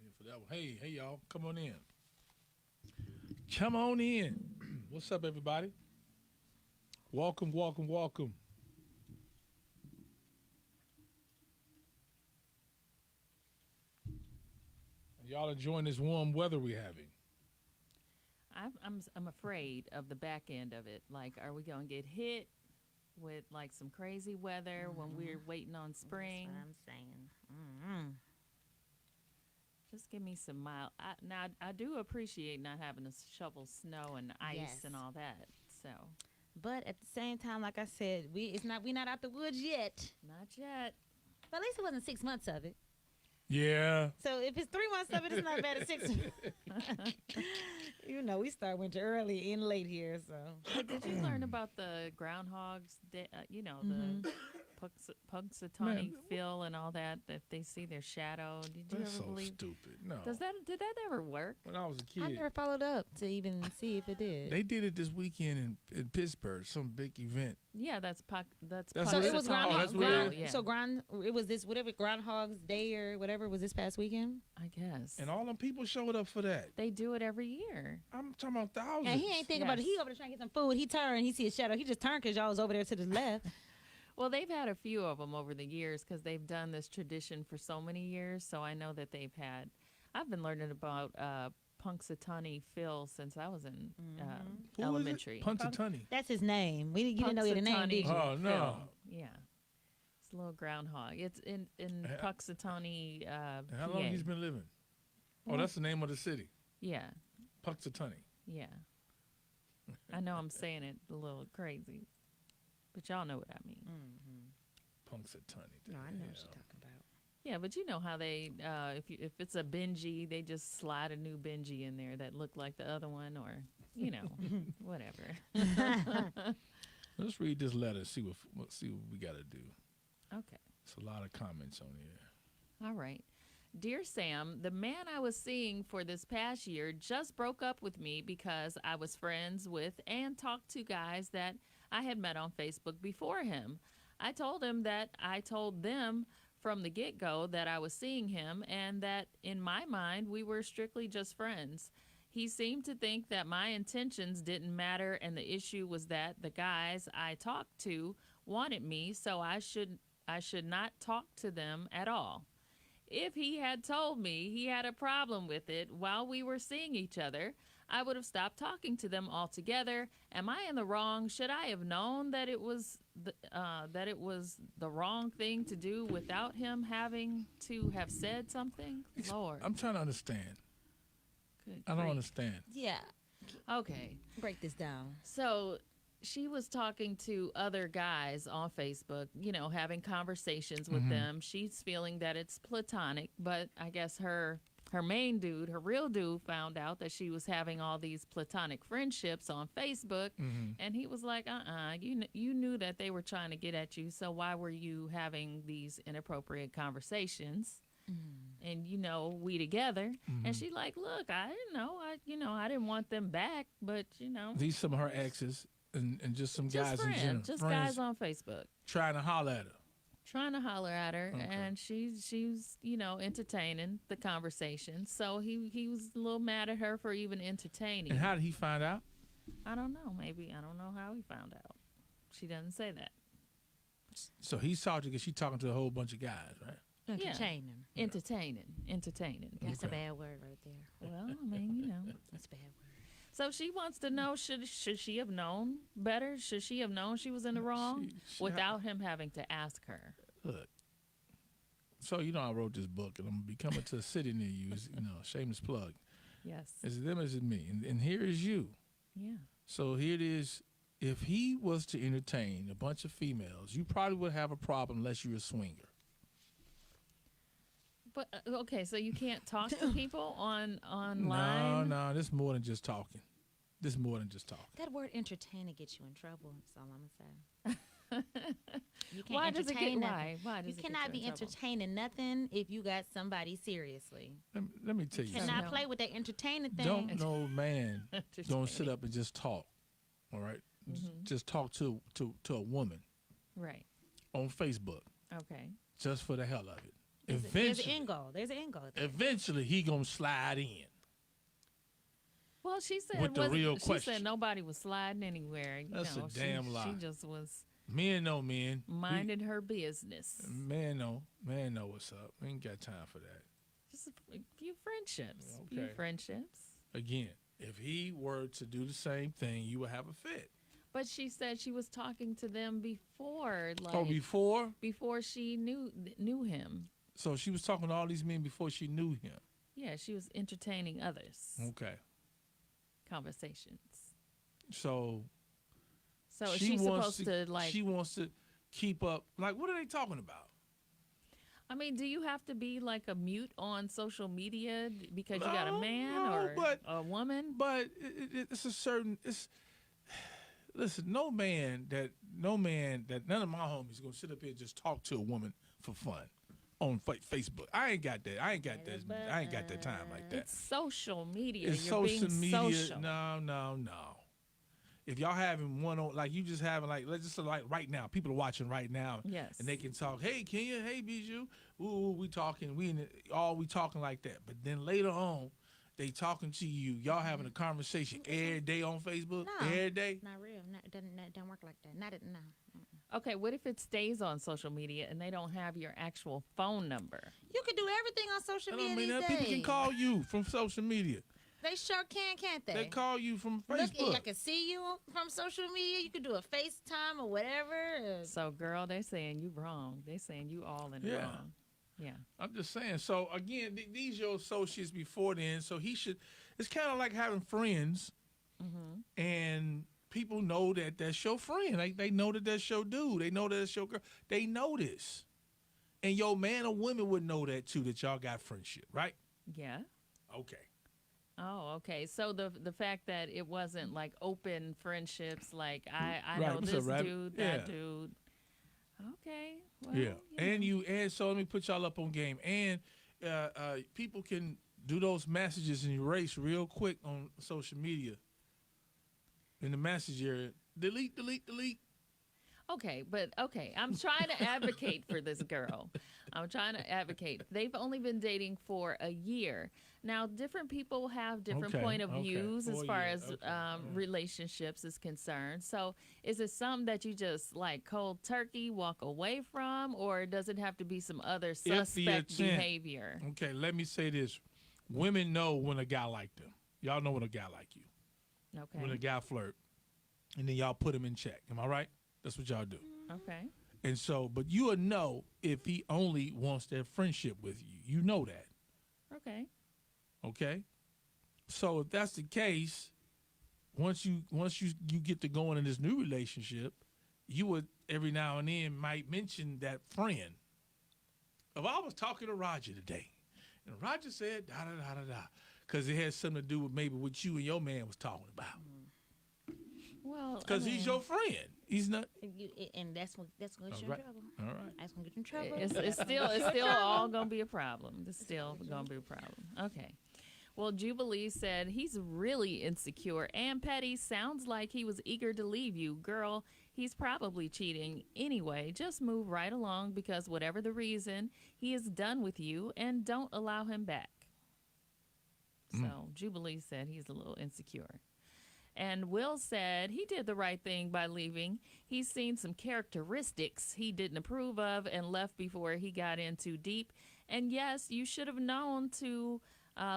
here for that one. Hey, y'all, come on in. Come on in. What's up, everybody? Welcome. Y'all enjoying this warm weather we having? I'm afraid of the back end of it. Like, are we gonna get hit with like some crazy weather when we're waiting on spring? That's what I'm saying. Just give me some mild. Now I do appreciate not having to shovel snow and ice Yes. and all that. So But at the same time, like I said, we're not out the woods yet. not yet. But at least it wasn't 6 months of it. Yeah. So if it's 3 months of it, it's not bad at 6. We start winter early and late here. So Did you learn about the groundhogs? The Punxsutawney Man, Phil and all that they see their shadow. Did you That's ever so believe? stupid. No. Did that ever work? When I was a kid, I never followed up to even see if it did. they did it this weekend in Pittsburgh, some big event. Yeah, that's That's So it was Oh, that's weird. Yeah. So it was this whatever Groundhog's Day or whatever was this past weekend. I guess. And all them people showed up for that. They do it every year. I'm talking about thousands. And he ain't thinking about it. Yes. He over there trying to get some food. He turned. He see a shadow. He just turned because y'all was over there to the left. Well, they've had a few of them over the years because they've done this tradition for so many years. So I know that I've been learning about Punxsutawney Phil since I was in Who elementary. is it? Punxsutawney. That's his name. You didn't know the name, did you? Oh, no. Phil. Yeah. It's a little groundhog. It's in Punxsutawney, And how PA. long he's been living? Oh, that's the name of the city. Yeah. Punxsutawney. Yeah. I know I'm saying it a little crazy, but y'all know what I mean. Punxsutawney. No, I know what you're talking about. Yeah, but you know how they, if it's a Benji, they just slide a new Benji in there that looked like the other one, or whatever. Let's read this letter. See what we got to do. Okay. It's a lot of comments on here. All right. Dear Sam, the man I was seeing for this past year just broke up with me because I was friends with and talked to guys that I had met on Facebook before him. I told him that I told them from the get-go that I was seeing him and that in my mind we were strictly just friends. He seemed to think that my intentions didn't matter and the issue was that the guys I talked to wanted me, so I should not talk to them at all. If he had told me he had a problem with it while we were seeing each other, I would have stopped talking to them altogether. Am I in the wrong? Should I have known that it was the wrong thing to do without him having to have said something? Lord, I'm trying to understand. good I don't grief. understand. Yeah. Okay, Break this down. so she was talking to other guys on Facebook, having conversations with them. She's feeling that it's platonic, but I guess her main dude, her real dude, found out that she was having all these platonic friendships on Facebook, and he was like, you knew that they were trying to get at you, so why were you having these inappropriate conversations? And we together. And she like, look, I didn't know. I didn't want them back, but These some of her exes and just some just guys friends, in general. just friends guys on Facebook trying to holler at her. trying to holler at her, Okay. and she's entertaining the conversation. So he was a little mad at her for even entertaining. And how did he find out? I don't know. Maybe I don't know how he found out. She doesn't say that. So he saw you because she talking to a whole bunch of guys, right? Entertain them. Entertaining. That's a Okay. bad word right there. Well, I mean, That's a bad word. So she wants to know, should she have known better? Should she have known she was in the wrong without him having to ask her? Look. So I wrote this book, and I'm gonna be coming to a city near you. Shameless plug. Yes. Is it them or is it me? And here is you. Yeah. So here it is. If he was to entertain a bunch of females, you probably would have a problem unless you're a swinger. But okay, so you can't talk to people online? No, this is more than just talking. That word entertainer gets you in trouble. That's all I'm gonna say. You can't Why does it entertain get nothing. why? You cannot be entertaining nothing if you got somebody seriously. Let me tell you And something. not play with that entertaining thing. Don't no man Entertaining. don't sit up and just talk. All right? Just talk to a woman Right. on Facebook Okay. just for the hell of it. There's an eventually, end goal. There's an end goal. There. eventually he gonna slide in. Well, she said With the real she question. said nobody was sliding anywhere. That's a damn lie. She just was Men know men. minding her business. Man know what's up. We ain't got time for that. Just a few friendships. Okay. Few friendships. Again, if he were to do the same thing, you would have a fit. But she said she was talking to them before, like before she knew him. So she was talking to all these men before she knew him. Yeah, she was entertaining others. Okay. Conversations. So is she supposed to like? She wants to keep up. Like, what are they talking about? I mean, do you have to be like a mute on social media because you got a man or a woman? But it's a certain. Listen, no man that none of my homies gonna sit up here and just talk to a woman for fun on Facebook. I ain't got that. I ain't got that time like that. It's social media. It's You're social being media. social. No. If y'all having one on, like you just having like, let's just say like right now, people are watching right now. Yes. And they can talk, hey Kenya, hey Bijou, ooh, we talking like that. But then later on, they talking to you, y'all having a conversation every day on Facebook, every day. Not real. It doesn't work like that. Not no. Okay, what if it stays on social media and they don't have your actual phone number? You can do everything on social media these days. People can call you from social media. They sure can, can't they? They call you from Facebook. Look, I can see you from social media. You can do a FaceTime or whatever. So, girl, they're saying you wrong. They're saying you all in wrong. Yeah. I'm just saying. So, again, these your associates before then. So, he should. It's kind of like having friends. Mm-hmm. And people know that that's your friend. They know that that's your dude. They know that that's your girl. They know this. And your man or women would know that, too, that y'all got friendship, right? Yeah. Okay. Oh, okay. So the fact that it wasn't like open friendships, like I right. know What's this up, dude, that dude. Okay. Well, yeah. And so let me put y'all up on game. And people can do those messages and erase real quick on social media. In the message area, delete. Okay, but I'm trying to advocate for this girl. I'm trying to advocate. They've only been dating for a year. Now, different people have different point of views as far as relationships is concerned. So is it something that you just like cold turkey walk away from, or does it have to be some other suspect behavior? Okay, let me say this. Women know when a guy like them. Y'all know when a guy like you. Okay. When a guy flirt. And then y'all put him in check. Am I right? That's what y'all do. Okay. And so, but you would know if he only wants that friendship with you. You know that. Okay. Okay? So if that's the case, once you get to going in this new relationship, you would every now and then might mention that friend. If I was talking to Roger today, and Roger said da-da-da-da-da, because it has something to do with maybe what you and your man was talking about. Well, because he's your friend. He's not. And that's going to get you in trouble. All right. That's going to get you in trouble. It's still all going to be a problem. It's still going to be a problem. Okay. Well, Jubilee said he's really insecure and petty. Sounds like he was eager to leave you. Girl, he's probably cheating. Anyway, just move right along because whatever the reason, he is done with you and don't allow him back. So Jubilee said he's a little insecure. And Will said he did the right thing by leaving. He's seen some characteristics he didn't approve of and left before he got in too deep. And yes, you should have known to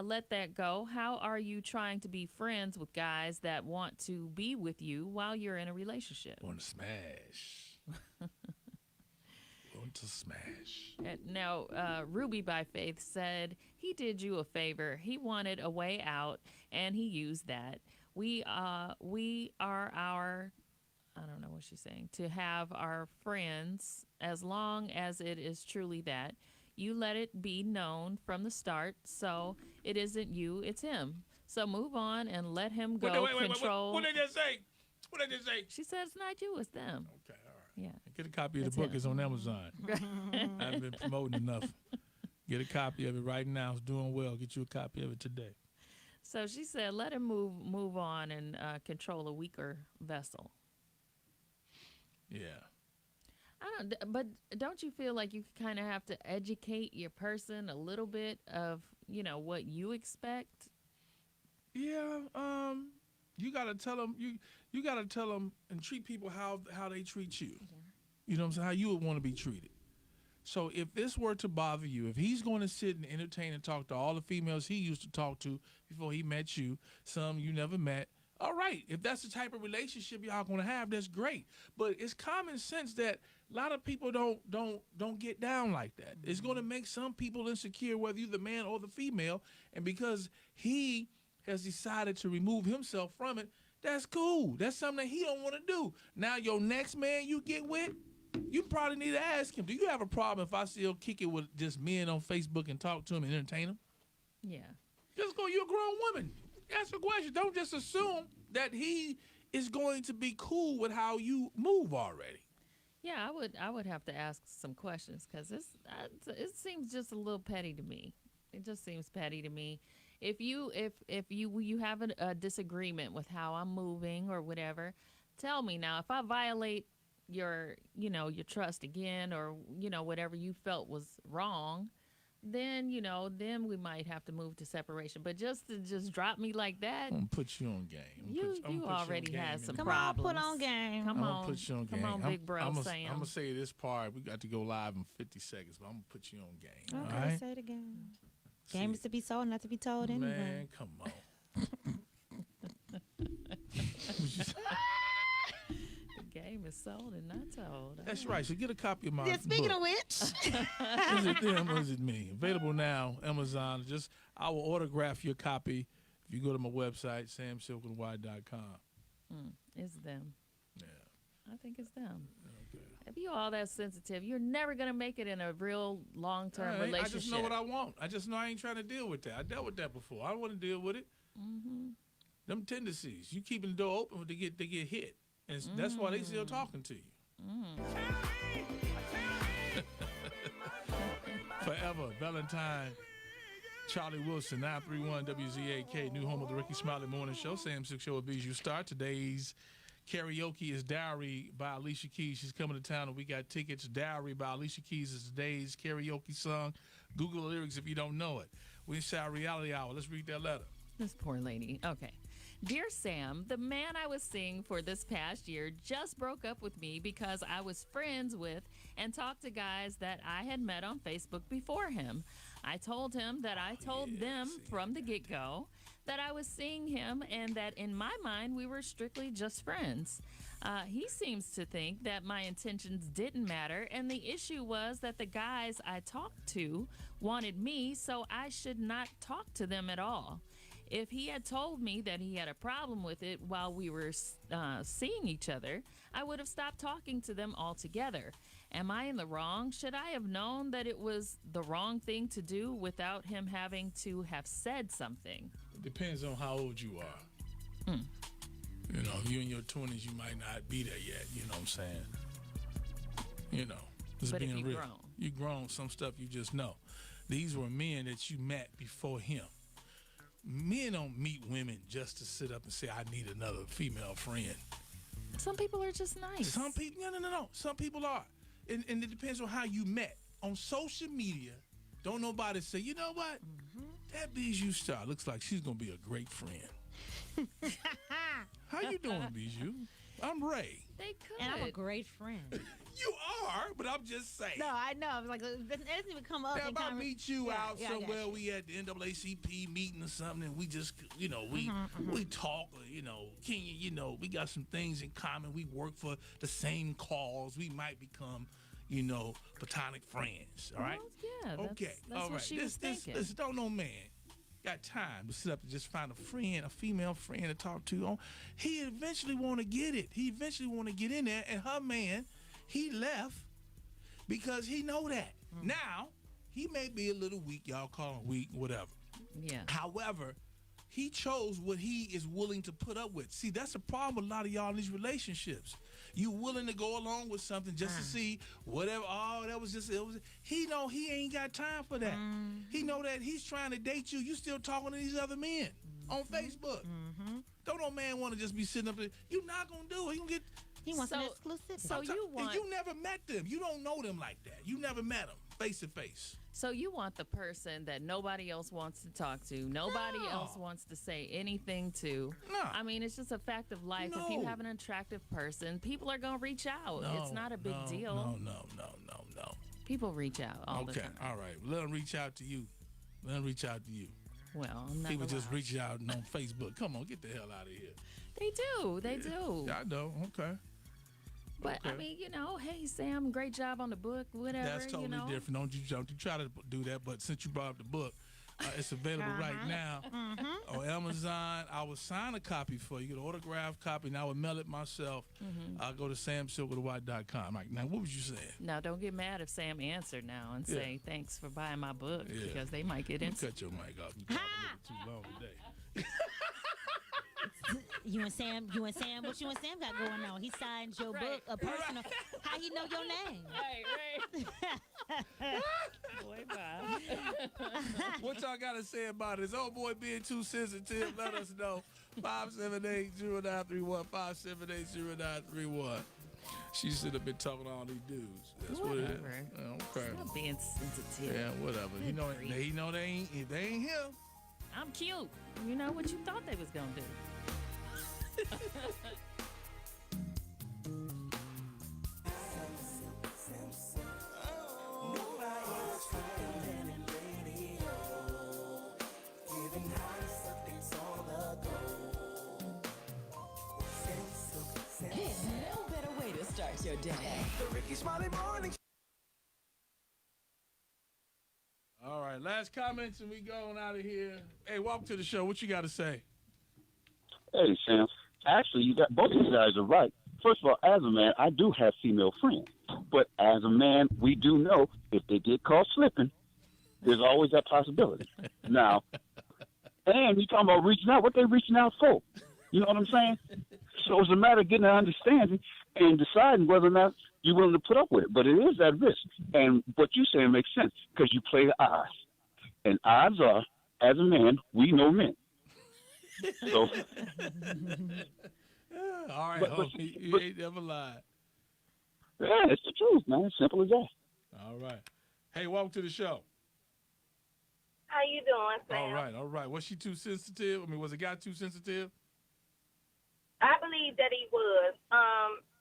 let that go. How are you trying to be friends with guys that want to be with you while you're in a relationship? Want to smash. Want to smash. Now, Ruby by Faith said he did you a favor. He wanted a way out, and he used that. We are our, I don't know what she's saying, to have our friends as long as it is truly that. You let it be known from the start, so it isn't you, it's him. So move on and let him go control. What did they say? What did they say? She said it's not you, it's them. Okay, all right. Yeah. Get a copy of the book. It's on Amazon. I haven't been promoting enough. Get a copy of it right now. It's doing well. Get you a copy of it today. So she said, let him move on and control a weaker vessel. Yeah. But don't you feel like you kind of have to educate your person a little bit of, what you expect? Yeah, you gotta tell them you gotta tell them and treat people how they treat you. Yeah. You know what I'm saying? How you would want to be treated. So if this were to bother you, if he's going to sit and entertain and talk to all the females he used to talk to before he met you, some you never met, all right. If that's the type of relationship y'all going to have, that's great. But it's common sense that a lot of people don't get down like that. Mm-hmm. It's going to make some people insecure, whether you're the man or the female, and because he has decided to remove himself from it, that's cool. That's something that he don't want to do. Now your next man you get with, you probably need to ask him, do you have a problem if I still kick it with just men on Facebook and talk to him and entertain him? Yeah. Just go, you're a grown woman. Ask a question. Don't just assume that he is going to be cool with how you move already. Yeah, I would have to ask some questions because it seems just a little petty to me. It just seems petty to me. If you have a disagreement with how I'm moving or whatever, tell me now. If I violate your trust again, or whatever you felt was wrong, then then we might have to move to separation. But just to drop me like that, I'm gonna put you on game. You already had some Come problems. on, put on game. Come on, put you on game. Come on, big bro, I'm Sam. gonna say this part. We got to go live in 50 seconds, but I'm gonna put you on game. Okay, all right? say it again. Game is to be sold, not to be told anyway. Man, come on. The game is sold and not told. That's right. So get a copy of my Yeah, speaking book. of which. Is it them or is it me? Available now, Amazon. I will autograph your copy if you go to my website, samsylkny.com. It's them. Yeah. I think it's them. Okay. If you all that sensitive, you're never gonna make it in a real long-term relationship. I just know what I want. I just know I ain't trying to deal with that. I dealt with that before. I don't want to deal with it. Mm-hmm. Them tendencies. You keeping the door open to get hit. And that's why they still talking to you. Forever. Valentine. Charlie Wilson, 931 WZAK, new home of the Ricky Smiley Morning Show. Sam Sylk Show with Bijou start. Today's karaoke is Dowry by Alicia Keys. She's coming to town and we got tickets. Dowry by Alicia Keys is today's karaoke song. Google the lyrics if you don't know it. We inside Reality Hour. Let's read that letter. This poor lady. Okay. Dear Sam, the man I was seeing for this past year just broke up with me because I was friends with and talked to guys that I had met on Facebook before him. I told him that I told them from the get-go that I was seeing him and that in my mind we were strictly just friends. He seems to think that my intentions didn't matter, and the issue was that the guys I talked to wanted me, so I should not talk to them at all. If he had told me that he had a problem with it while we were seeing each other, I would have stopped talking to them altogether. Am I in the wrong? Should I have known that it was the wrong thing to do without him having to have said something? It depends on how old you are. You know, if you're in your 20s, you might not be there yet. You know what I'm saying? You know, just But if being you real. grown. You grown, some stuff you just know. These were men that you met before him. Men don't meet women just to sit up and say, I need another female friend. Some people are just nice. Some people, no. Some people are. And it depends on how you met. On social media, don't nobody say, you know what? That Bijou star looks like she's going to be a great friend. How you doing, Bijou? I'm Ray. They could. And I'm a great friend. You are, but I'm just saying. No, I know. I was like, it doesn't even come up. Now, if I meet you out I somewhere, got you. we at the NAACP meeting or something, and we just, we talk, we got some things in common. We work for the same cause. We might become, platonic friends. All right? Well, yeah. Okay. That's All what right. she was thinking. This don't no man got time to sit up and just find a friend, a female friend to talk to. He eventually want to get it. He eventually want to get in there, and her man, he left because he know that. Now, he may be a little weak. Y'all call him weak, whatever. Yeah. However, he chose what he is willing to put up with. See, that's a problem with a lot of y'all in these relationships. You willing to go along with something just to see whatever. Oh, that was just. He know he ain't got time for that. He know that he's trying to date you. You still talking to these other men on Facebook. Don't no man want to just be sitting up there. You not gonna do it. You gonna get He wants an exclusivity. So you want... You never met them. You don't know them like that. You never met them face to face. So you want the person that nobody else wants to talk to, nobody else wants to say anything to. No. I mean, it's just a fact of life. No. If you have an attractive person, people are going to reach out. No, it's not a big deal. No. People reach out all the time. Okay, all right. Let them reach out to you. Well, I'm not People just allowed. reach out on Facebook. Come on, get the hell out of here. They do. Yeah, I know. Okay. But I mean, hey Sam, great job on the book, whatever. That's totally different. Don't you try to do that. But since you brought up the book, it's available right now on Amazon. I will sign a copy for you, get an autographed copy, and I will mail it myself. I'll go to samsylkwithawhite.com. Like, now, what was you saying? Now, don't get mad if Sam answered now and say thanks for buying my book because they might get into. Cut your mic off. You talking a little too long today. You and Sam, what you and Sam got going on? He signed your book, a personal. How he know your name? Right. Boy, bye. What y'all got to say about this? Oh, boy, being too sensitive, let us know. 578-0931, 578-0931. She should have been talking to all these dudes. That's what it is. Okay. Stop being sensitive. Yeah, whatever. He know they ain't, if they ain't him. I'm cute. You know what you thought they was going to do. There's no better way to start your day. The Ricky Smiley Morning. All right, last comments and we going out of here. Hey, welcome to the show. What you got to say? Hey, Sam. Actually, you got both of you guys are right. First of all, as a man, I do have female friends. But as a man, we do know if they get caught slipping, there's always that possibility. Now, and you talking about reaching out. What they reaching out for? You know what I'm saying? So it's a matter of getting an understanding and deciding whether or not you're willing to put up with it. But it is that risk. And what you're saying makes sense because you play the odds. And odds are, as a man, we know men. So, all right, homie. You ain't never lied. Yeah, it's the truth, man. Simple as that. All right. Hey, welcome to the show. How you doing, Sam? All right. Was she too sensitive? I mean, was the guy too sensitive? I believe that he was.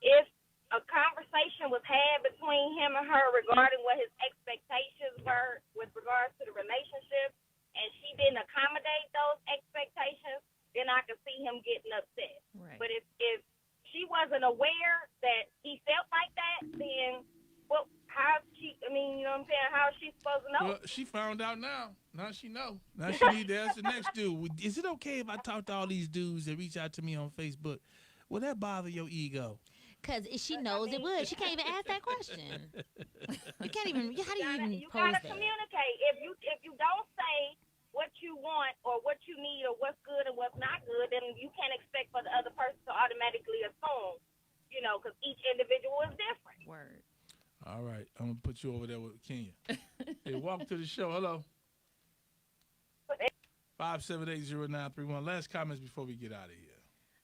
If a conversation was had between him and her regarding what his expectations were with regards to the relationship, and she didn't accommodate those expectations, then I could see him getting upset. Right. But if she wasn't aware that he felt like that, then, well, how you know what I'm saying? How is she supposed to know? Well, she found out now. Now she know. Now she need to ask the next dude. Is it okay if I talk to all these dudes that reach out to me on Facebook? Will that bother your ego? Because she knows it would. She can't even ask that question. You can't even. How do you even you pose gotta that? communicate. If you don't say what you want or what you need or what's good and what's not good, then you can't expect for the other person to automatically assume, because each individual is different. Word. All right. I'm going to put you over there with Kenya. Hey, welcome to the show. Hello. 578-0931. Last comments before we get out of here.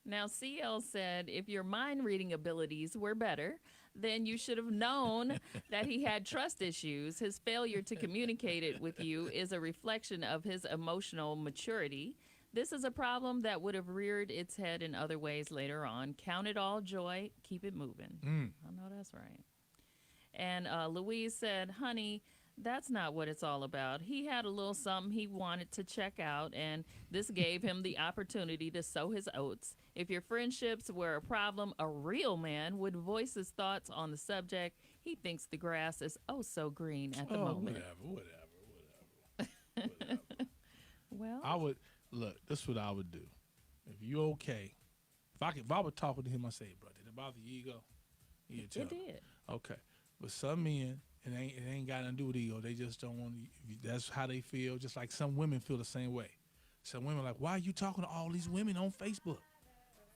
Now, CL said, if your mind reading abilities were better, then you should have known that he had trust issues. His failure to communicate it with you is a reflection of his emotional maturity. This is a problem that would have reared its head in other ways later on. Count it all joy. Keep it moving. I know that's right. And Louise said, honey, that's not what it's all about. He had a little something he wanted to check out, and this gave him the opportunity to sow his oats. If your friendships were a problem, a real man would voice his thoughts on the subject. He thinks the grass is oh so green at the moment. Whatever. Well, I would, look, this is what I would do. If you okay, if I would talk to him, I say, bro, did it bother your ego? Yeah, it did. Okay. But some men, it ain't got nothing to do with ego. They just don't want to, that's how they feel. Just like some women feel the same way. Some women are like, why are you talking to all these women on Facebook?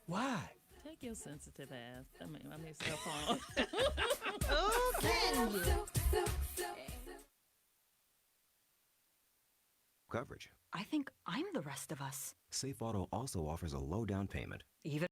Why? Take your sensitive ass. I mean, stuff on. Coverage. I think I'm the rest of us. Safe Auto also offers a low down payment. Even